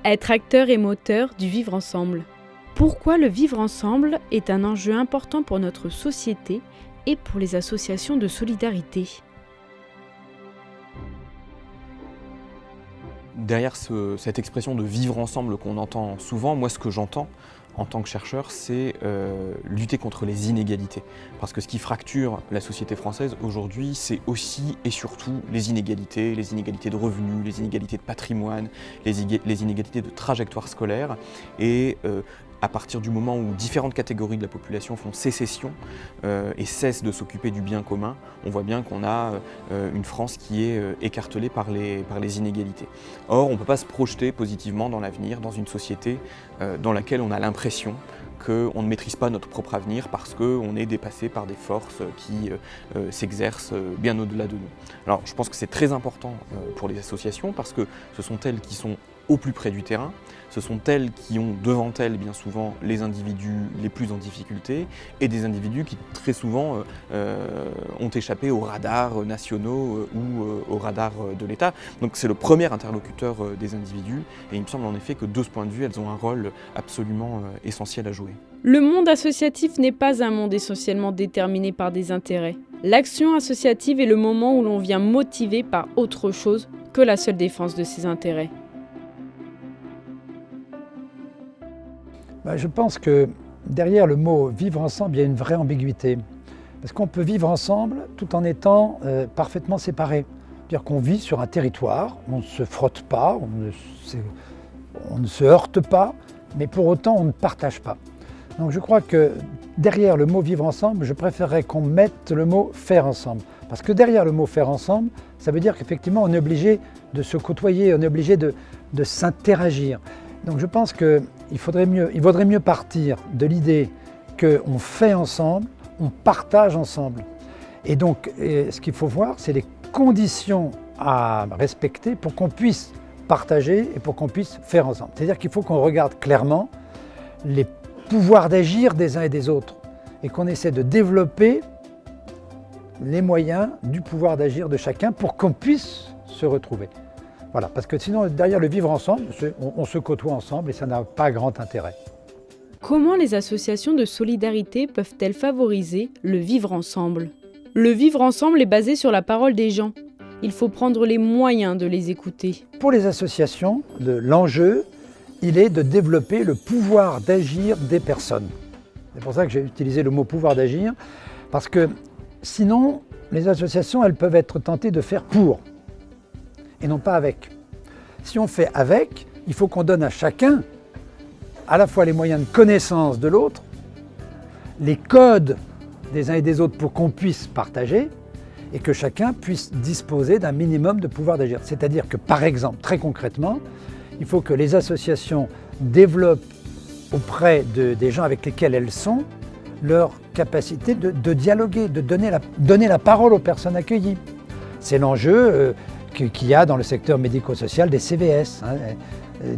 Être acteur et moteur du vivre ensemble. Pourquoi le vivre ensemble est un enjeu important pour notre société et pour les associations de solidarité. Derrière cette expression de vivre ensemble qu'on entend souvent, moi ce que j'entends en tant que chercheur, c'est lutter contre les inégalités. Parce que ce qui fracture la société française aujourd'hui, c'est aussi et surtout les inégalités de revenus, les inégalités de patrimoine, les inégalités de trajectoire scolaire. Et à partir du moment où différentes catégories de la population font sécession et cessent de s'occuper du bien commun, on voit bien qu'on a une France qui est écartelée par les inégalités. Or, on ne peut pas se projeter positivement dans l'avenir, dans une société dans laquelle on a l'impression qu'on ne maîtrise pas notre propre avenir parce qu'on est dépassé par des forces qui s'exercent bien au-delà de nous. Alors je pense que c'est très important pour les associations parce que ce sont elles qui sont au plus près du terrain, ce sont elles qui ont devant elles bien souvent les individus les plus en difficulté et des individus qui très souvent ont échappé aux radars nationaux ou aux radars de l'État. Donc c'est le premier interlocuteur des individus et il me semble en effet que de ce point de vue elles ont un rôle absolument essentiel à jouer. Le monde associatif n'est pas un monde essentiellement déterminé par des intérêts. L'action associative est le moment où l'on vient motiver par autre chose que la seule défense de ses intérêts. Je pense que derrière le mot « vivre ensemble », il y a une vraie ambiguïté. Parce qu'on peut vivre ensemble tout en étant parfaitement séparés. C'est-à-dire qu'on vit sur un territoire, on ne se frotte pas, on ne se heurte pas, mais pour autant on ne partage pas. Donc je crois que derrière le mot « vivre ensemble », je préférerais qu'on mette le mot « faire ensemble ». Parce que derrière le mot « faire ensemble », ça veut dire qu'effectivement on est obligé de se côtoyer, on est obligé de s'interagir. Donc je pense qu'il vaudrait mieux partir de l'idée qu'on fait ensemble, on partage ensemble. Et donc ce qu'il faut voir, c'est les conditions à respecter pour qu'on puisse partager et pour qu'on puisse faire ensemble. C'est-à-dire qu'il faut qu'on regarde clairement les pouvoirs d'agir des uns et des autres et qu'on essaie de développer les moyens du pouvoir d'agir de chacun pour qu'on puisse se retrouver. Voilà, parce que sinon, derrière le vivre ensemble, on se côtoie ensemble et ça n'a pas grand intérêt. Comment les associations de solidarité peuvent-elles favoriser le vivre ensemble ? Le vivre ensemble est basé sur la parole des gens. Il faut prendre les moyens de les écouter. Pour les associations, l'enjeu, il est de développer le pouvoir d'agir des personnes. C'est pour ça que j'ai utilisé le mot pouvoir d'agir, parce que sinon, les associations, elles peuvent être tentées de faire pour. Et non pas avec. Si on fait avec, il faut qu'on donne à chacun à la fois les moyens de connaissance de l'autre, les codes des uns et des autres pour qu'on puisse partager et que chacun puisse disposer d'un minimum de pouvoir d'agir. C'est-à-dire que, par exemple, très concrètement, il faut que les associations développent auprès des gens avec lesquels elles sont leur capacité de dialoguer, de donner la parole aux personnes accueillies. C'est l'enjeu qu'il y a dans le secteur médico-social des CVS,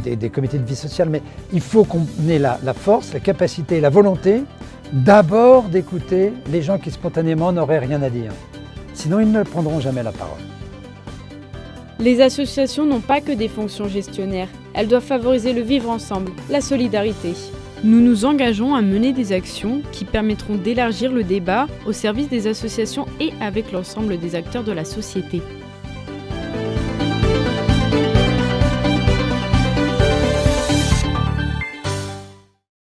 des comités de vie sociale. Mais il faut qu'on ait la force, la capacité et la volonté d'abord d'écouter les gens qui spontanément n'auraient rien à dire. Sinon, ils ne prendront jamais la parole. Les associations n'ont pas que des fonctions gestionnaires. Elles doivent favoriser le vivre ensemble, la solidarité. Nous nous engageons à mener des actions qui permettront d'élargir le débat au service des associations et avec l'ensemble des acteurs de la société.